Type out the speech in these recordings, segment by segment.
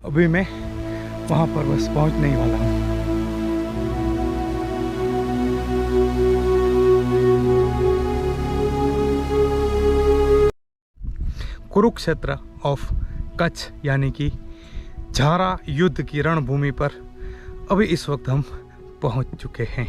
अभी मैं वहाँ पर बस पहुँचने ही वाला हूँ। कुरुक्षेत्र ऑफ कच्छ यानी कि झारा युद्ध की रणभूमि पर अभी इस वक्त हम पहुंच चुके हैं।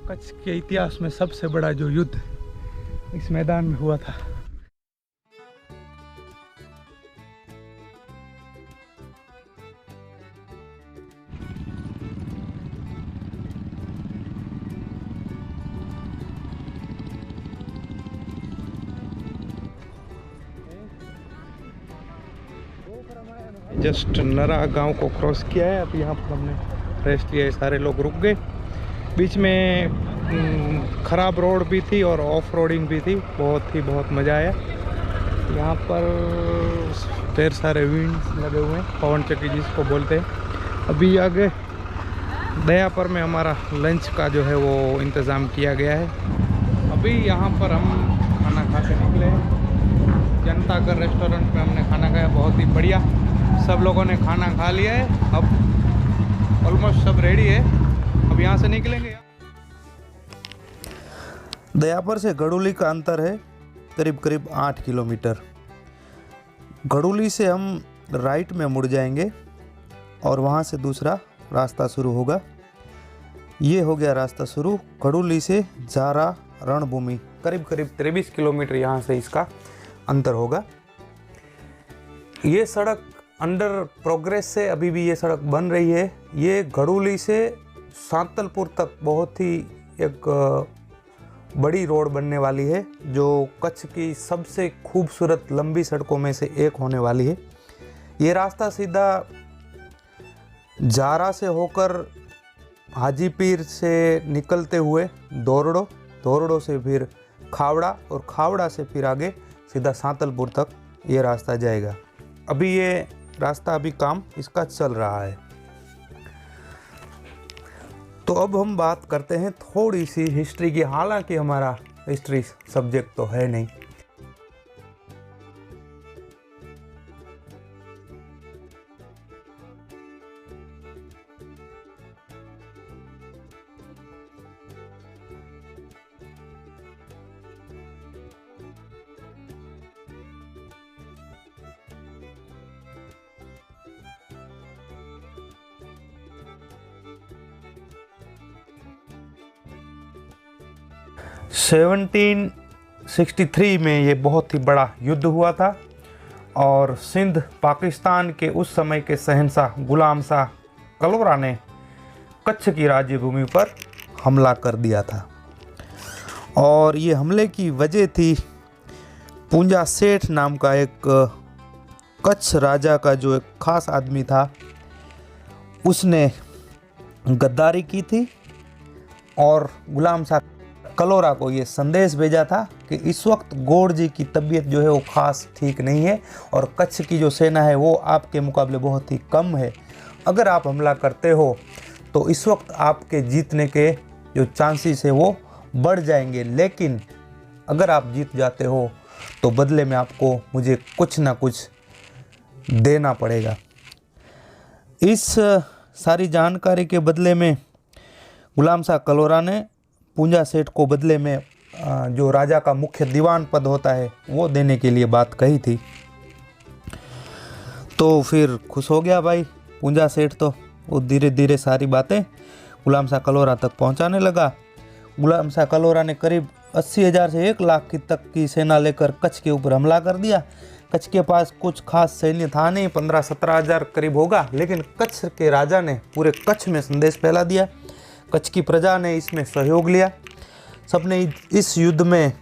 कच्छ के इतिहास में सबसे बड़ा जो युद्ध इस मैदान में हुआ था। जस्ट नरा गांव को क्रॉस किया है। अब यहाँ पर हमने रेस्ट लिया है, सारे लोग रुक गए। बीच में ख़राब रोड भी थी और ऑफ रोडिंग भी थी। बहुत मज़ा आया। यहाँ पर ढेर सारे विंड्स लगे हुए हैं, पवन चक्की जिसको बोलते हैं। अभी आगे दयापर में हमारा लंच का जो है वो इंतज़ाम किया गया है। अभी यहाँ पर हम खाना खा के निकले हैं। जनता घर रेस्टोरेंट में हमने खाना खाया, बहुत ही बढ़िया। सब लोगों ने खाना खा लिया है, अब ऑलमोस्ट सब रेडी है। अब यहाँ से निकलेंगे। दयापर से घड़ोली का अंतर है करीब 8 किलोमीटर। घड़ोली से हम राइट में मुड़ जाएंगे और वहाँ से दूसरा रास्ता शुरू होगा। ये हो गया रास्ता शुरू। घड़ोली से झारा रणभूमि करीब 23 किलोमीटर यहाँ से इसका अंतर होगा। ये सड़क अंडर प्रोग्रेस से अभी भी ये सड़क बन रही है। ये घड़ोली से सांतलपुर तक बहुत ही एक बड़ी रोड बनने वाली है, जो कच्छ की सबसे खूबसूरत लंबी सड़कों में से एक होने वाली है। ये रास्ता सीधा झारा से होकर हाजीपीर से निकलते हुए दोरड़ो से फिर खावड़ा और खावड़ा से फिर आगे सीधा सांतलपुर तक ये रास्ता जाएगा। अभी ये रास्ता अभी काम इसका चल रहा है। तो अब हम बात करते हैं थोड़ी सी हिस्ट्री की, हालांकि हमारा हिस्ट्री सब्जेक्ट तो है नहीं। सेवनटीन 63 में ये बहुत ही बड़ा युद्ध हुआ था और सिंध पाकिस्तान के उस समय के शहंशाह गुलाम शाह कलोरा ने कच्छ की राज्यभूमि पर हमला कर दिया था। और ये हमले की वजह थी पूंजा सेठ नाम का एक कच्छ राजा का जो एक खास आदमी था, उसने गद्दारी की थी और गुलाम शाह कलोरा को ये संदेश भेजा था कि इस वक्त गौड़ जी की तबीयत जो है वो खास ठीक नहीं है और कच्छ की जो सेना है वो आपके मुकाबले बहुत ही कम है। अगर आप हमला करते हो तो इस वक्त आपके जीतने के जो चांसेस है वो बढ़ जाएंगे, लेकिन अगर आप जीत जाते हो तो बदले में आपको मुझे कुछ ना कुछ देना पड़ेगा। इस सारी जानकारी के बदले में गुलाम शाह कलोरा ने पूंजा सेठ को बदले में जो राजा का मुख्य दीवान पद होता है वो देने के लिए बात कही थी। तो फिर खुश हो गया भाई पूंजा सेठ, तो वो धीरे धीरे सारी बातें गुलाम शाह कलोरा तक पहुंचाने लगा। गुलाम शाह कलोरा ने करीब 80,000 से 1 लाख की तक की सेना लेकर कच्छ के ऊपर हमला कर दिया। कच्छ के पास कुछ खास सैन्य था नहीं, 15-17 हज़ार करीब होगा, लेकिन कच्छ के राजा ने पूरे कच्छ में संदेश फैला दिया। कच्छ की प्रजा ने इसमें सहयोग लिया। सबने इस युद्ध में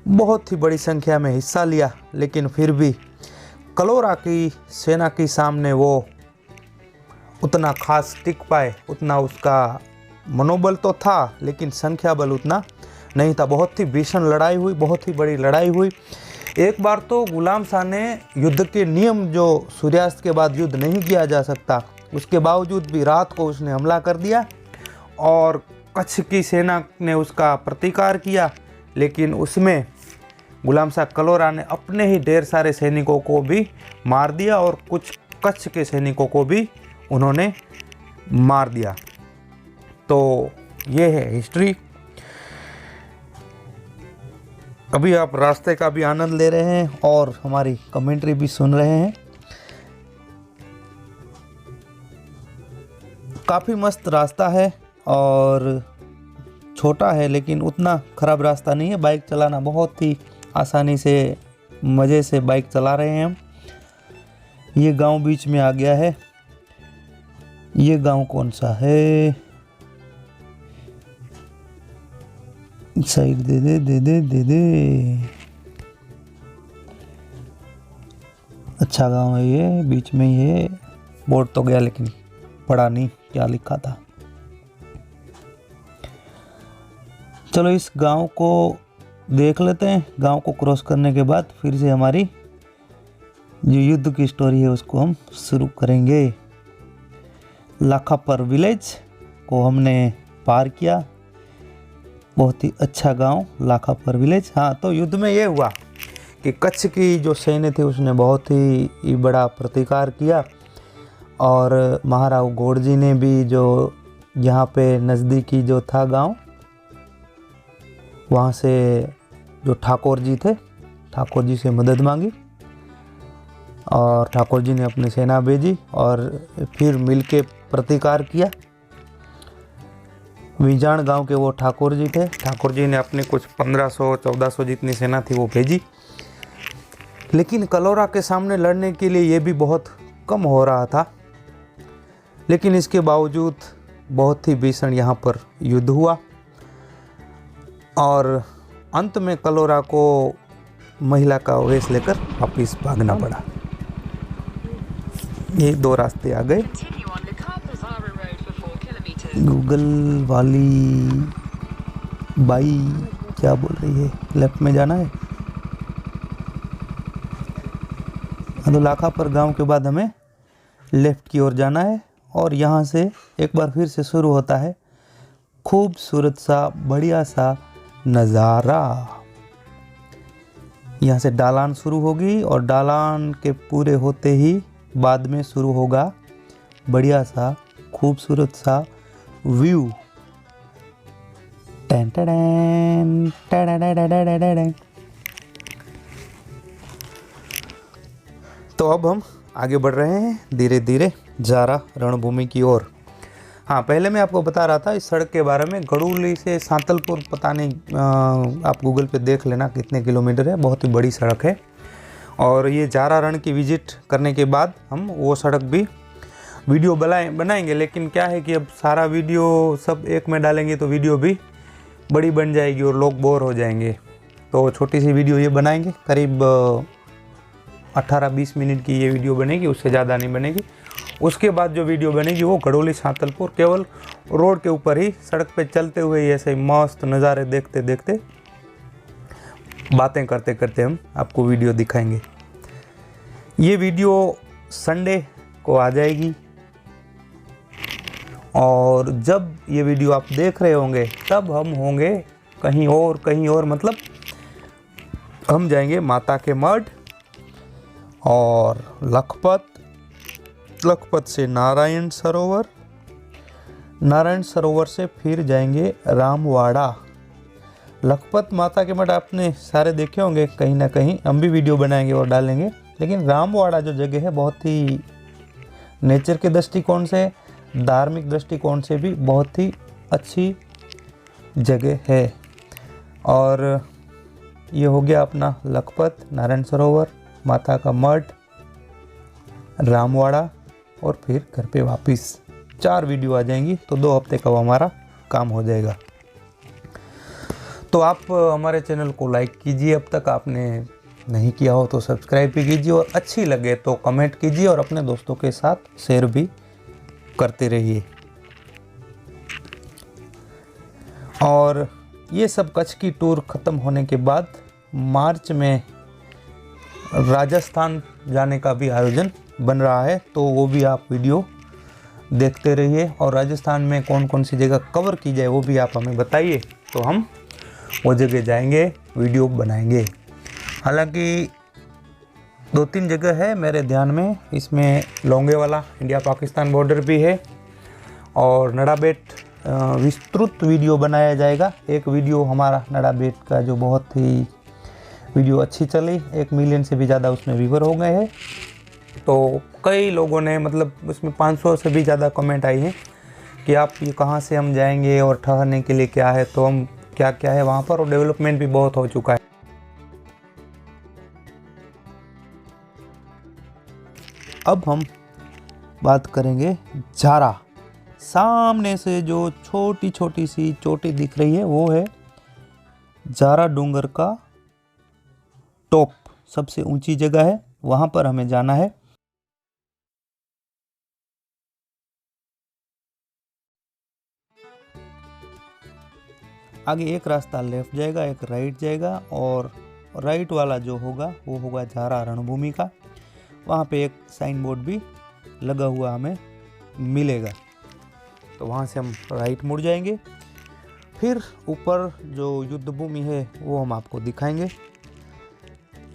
बहुत ही बड़ी संख्या में हिस्सा लिया, लेकिन फिर भी कलोरा की सेना के सामने वो उतना खास टिक पाए। उतना उसका मनोबल तो था, लेकिन संख्या बल उतना नहीं था। बहुत ही भीषण लड़ाई हुई, बहुत ही बड़ी लड़ाई हुई। एक बार तो गुलाम शाह ने युद्ध के नियम, जो सूर्यास्त के बाद युद्ध नहीं किया जा सकता, उसके बावजूद भी रात को उसने हमला कर दिया और कच्छ की सेना ने उसका प्रतिकार किया। लेकिन उसमें गुलाम शाह कलोरा ने अपने ही ढेर सारे सैनिकों को भी मार दिया और कुछ कच्छ के सैनिकों को भी उन्होंने मार दिया। तो ये है हिस्ट्री। अभी आप रास्ते का भी आनंद ले रहे हैं और हमारी कमेंट्री भी सुन रहे हैं। काफ़ी मस्त रास्ता है और छोटा है, लेकिन उतना ख़राब रास्ता नहीं है। बाइक चलाना बहुत ही आसानी से, मज़े से बाइक चला रहे हैं हम। ये गांव बीच में आ गया है। ये गांव कौन सा है? साइड दे दे दे दे दे दे। अच्छा गांव है ये, बीच में ये। बोर्ड तो गया लेकिन पढ़ा नहीं क्या लिखा था। चलो इस गांव को देख लेते हैं। गांव को क्रॉस करने के बाद फिर से हमारी जो युद्ध की स्टोरी है उसको हम शुरू करेंगे। लाखापर विलेज को हमने पार किया। बहुत ही अच्छा गांव लाखापर विलेज। हाँ, तो युद्ध में ये हुआ कि कच्छ की जो सैन्य थी उसने बहुत ही बड़ा प्रतिकार किया और महाराव गोडजी ने भी, जो यहाँ पे नज़दीकी जो था गांव, वहाँ से जो ठाकुर जी थे, ठाकुर जी से मदद मांगी और ठाकुर जी ने अपनी सेना भेजी और फिर मिलके प्रतिकार किया। विजान गांव के वो ठाकुर जी थे। ठाकुर जी ने अपनी कुछ 1500-1400 जितनी सेना थी वो भेजी, लेकिन कलौरा के सामने लड़ने के लिए ये भी बहुत कम हो रहा था। लेकिन इसके बावजूद बहुत ही भीषण यहाँ पर युद्ध हुआ और अंत में कलौरा को महिला का वेश लेकर वापिस भागना पड़ा। ये 2 रास्ते आ गए। गूगल वाली बाई क्या बोल रही है? लेफ्ट में जाना है। तो लाखापर गांव के बाद हमें लेफ्ट की ओर जाना है और यहाँ से एक बार फिर से शुरू होता है खूबसूरत सा बढ़िया सा नज़ारा। यहाँ से ढलान शुरू होगी और ढलान के पूरे होते ही बाद में शुरू होगा बढ़िया सा खूबसूरत सा व्यू। तो अब हम आगे बढ़ रहे हैं धीरे धीरे जारा रणभूमि की ओर। हाँ, पहले मैं आपको बता रहा था इस सड़क के बारे में। गड़ूली से सांतलपुर, पता नहीं, आप गूगल पे देख लेना कितने किलोमीटर है। बहुत ही बड़ी सड़क है और ये जारा रण की विजिट करने के बाद हम वो सड़क भी वीडियो बनाएंगे। लेकिन क्या है कि अब सारा वीडियो सब एक में डालेंगे तो वीडियो भी बड़ी बन जाएगी और लोग बोर हो जाएंगे। तो छोटी सी वीडियो ये बनाएंगे, करीब 18-20 मिनट की ये वीडियो बनेगी, उससे ज़्यादा नहीं बनेगी। उसके बाद जो वीडियो बनेगी वो गड़ोली सांतलपुर, केवल रोड के ऊपर ही सड़क पे चलते हुए ऐसे मस्त नज़ारे देखते देखते, बातें करते करते हम आपको वीडियो दिखाएंगे। ये वीडियो संडे को आ जाएगी और जब ये वीडियो आप देख रहे होंगे तब हम होंगे कहीं और, मतलब हम जाएंगे माता के मठ और लखपत से नारायण सरोवर से फिर जाएंगे रामवाड़ा। लखपत माता के मठ आपने सारे देखे होंगे कहीं ना कहीं, हम भी वीडियो बनाएंगे और डालेंगे। लेकिन रामवाड़ा जो जगह है बहुत ही नेचर के दृष्टिकोण से, धार्मिक दृष्टिकोण से भी बहुत ही अच्छी जगह है। और ये हो गया अपना लखपत, नारायण सरोवर, माता का मठ, रामवाड़ा और फिर घर पे वापस। 4 वीडियो आ जाएंगी तो 2 हफ्ते का हमारा काम हो जाएगा। तो आप हमारे चैनल को लाइक कीजिए, अब तक आपने नहीं किया हो तो सब्सक्राइब भी कीजिए और अच्छी लगे तो कमेंट कीजिए और अपने दोस्तों के साथ शेयर भी करते रहिए। और ये सब कच्छ की टूर ख़त्म होने के बाद मार्च में राजस्थान जाने का भी आयोजन बन रहा है, तो वो भी आप वीडियो देखते रहिए। और राजस्थान में कौन कौन सी जगह कवर की जाए वो भी आप हमें बताइए, तो हम वो जगह जाएंगे, वीडियो बनाएंगे। हालांकि दो तीन जगह है मेरे ध्यान में, इसमें लोंगे वाला इंडिया पाकिस्तान बॉर्डर भी है और नड़ाबेट विस्तृत वीडियो बनाया जाएगा। एक वीडियो हमारा नड़ाबेट का जो बहुत ही वीडियो अच्छी चली, 1 मिलियन से भी ज़्यादा उसमें व्यूअर हो गए हैं। तो कई लोगों ने मतलब उसमें 500 से भी ज़्यादा कमेंट आई हैं कि आप ये कहाँ से हम जाएंगे और ठहरने के लिए क्या है, तो हम क्या क्या है वहाँ पर, और डेवलपमेंट भी बहुत हो चुका है। अब हम बात करेंगे झारा। सामने से जो छोटी छोटी सी चोटी दिख रही है वो है झारा डूंगर का टॉप, सबसे ऊंची जगह है, वहां पर हमें जाना है। आगे एक रास्ता लेफ्ट जाएगा, एक राइट जाएगा, और राइट वाला जो होगा वो होगा झारा रणभूमि का। वहाँ पे एक साइन बोर्ड भी लगा हुआ हमें मिलेगा, तो वहाँ से हम राइट मुड़ जाएंगे। फिर ऊपर जो युद्ध भूमि है वो हम आपको दिखाएंगे।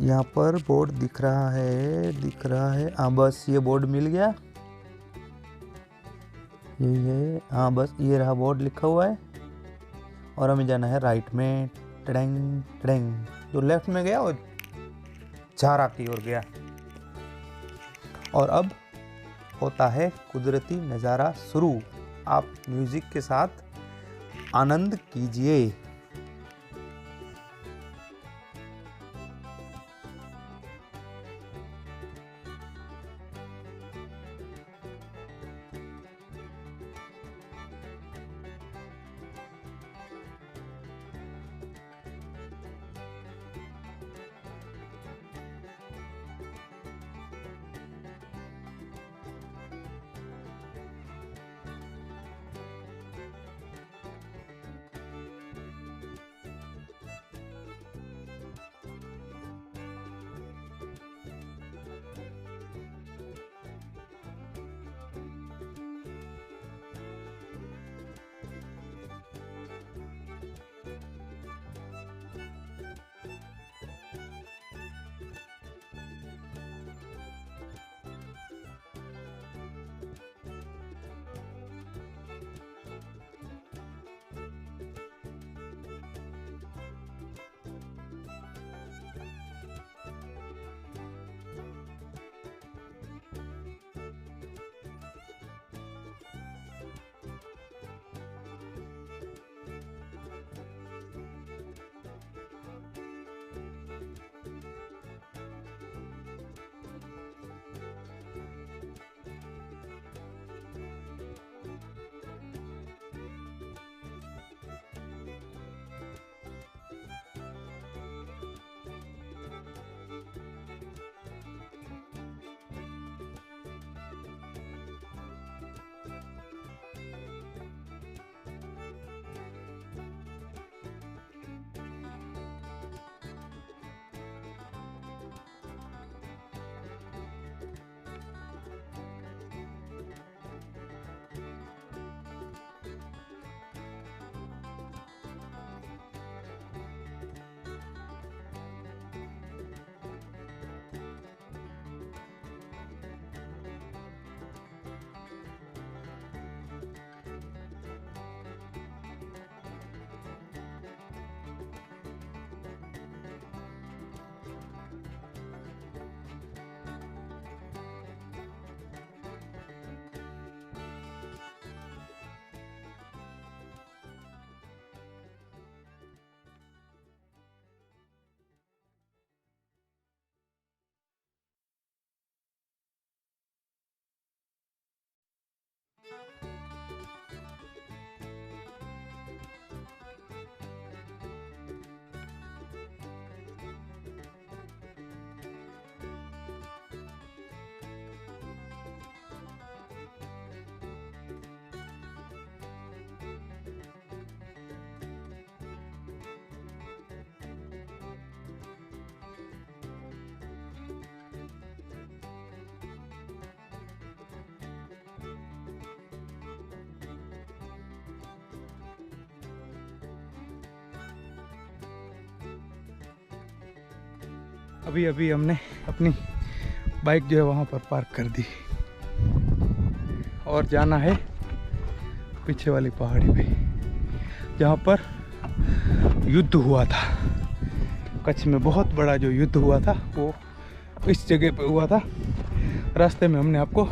यहाँ पर बोर्ड दिख रहा है, हाँ बस ये बोर्ड मिल गया, यही है, हाँ बस ये रहा बोर्ड लिखा हुआ है, और हमें जाना है राइट में। टडेंग टडेंग, जो लेफ्ट में गया वो झारा की ओर गया। और अब होता है कुदरती नज़ारा शुरू। आप म्यूजिक के साथ आनंद कीजिए। अभी अभी हमने अपनी बाइक जो है वहाँ पर पार्क कर दी और जाना है पीछे वाली पहाड़ी पे जहाँ पर युद्ध हुआ था। कच्छ में बहुत बड़ा जो युद्ध हुआ था वो इस जगह पे हुआ था। रास्ते में हमने आपको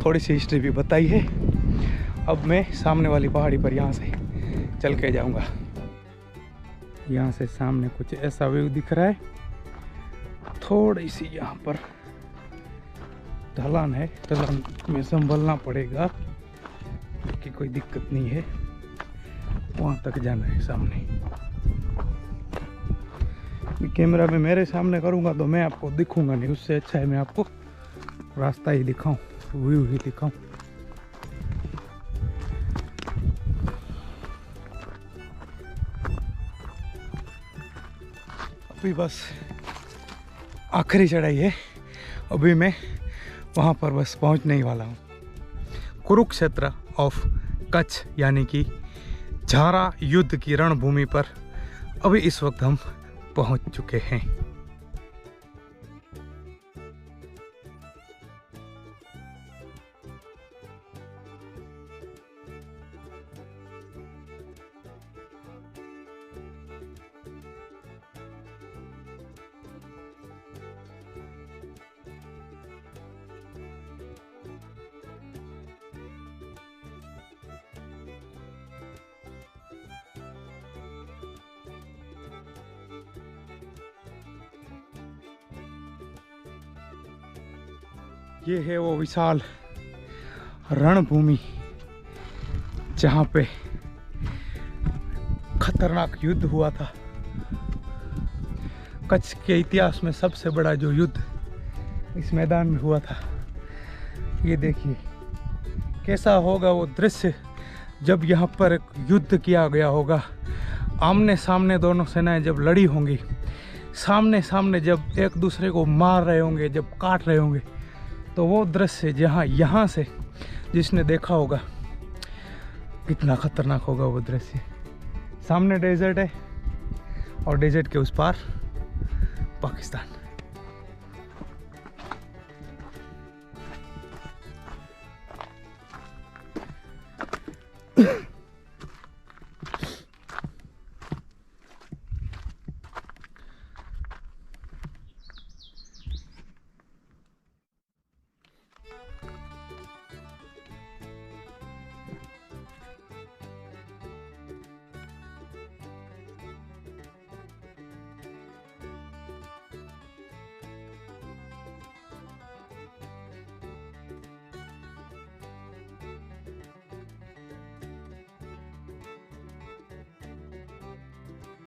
थोड़ी सी हिस्ट्री भी बताई है। अब मैं सामने वाली पहाड़ी पर यहाँ से चल के जाऊँगा। यहाँ से सामने कुछ ऐसा व्यू दिख रहा है। थोड़ी सी यहाँ पर ढलान है, ढलान में संभलना पड़ेगा कि कोई दिक्कत नहीं है। वहाँ तक जाना है सामने। कैमरा में मेरे सामने करूँगा तो मैं आपको दिखूँगा नहीं, उससे अच्छा है मैं आपको रास्ता ही दिखाऊं, व्यू ही दिखाऊं। अभी बस आखिरी चढ़ाई है, अभी मैं वहाँ पर बस पहुँचने ही वाला हूँ। कुरुक्षेत्र ऑफ कच्छ यानी कि झारा युद्ध की रणभूमि पर अभी इस वक्त हम पहुँच चुके हैं। ये है वो विशाल रणभूमि जहाँ पे खतरनाक युद्ध हुआ था। कच्छ के इतिहास में सबसे बड़ा जो युद्ध इस मैदान में हुआ था। ये देखिए कैसा होगा वो दृश्य जब यहाँ पर युद्ध किया गया होगा। आमने सामने दोनों सेनाएं जब लड़ी होंगी, सामने सामने जब एक दूसरे को मार रहे होंगे, जब काट रहे होंगे, तो वो दृश्य जहाँ यहाँ से जिसने देखा होगा कितना खतरनाक होगा वो दृश्य। सामने डेजर्ट है और डेजर्ट के उस पार पाकिस्तान।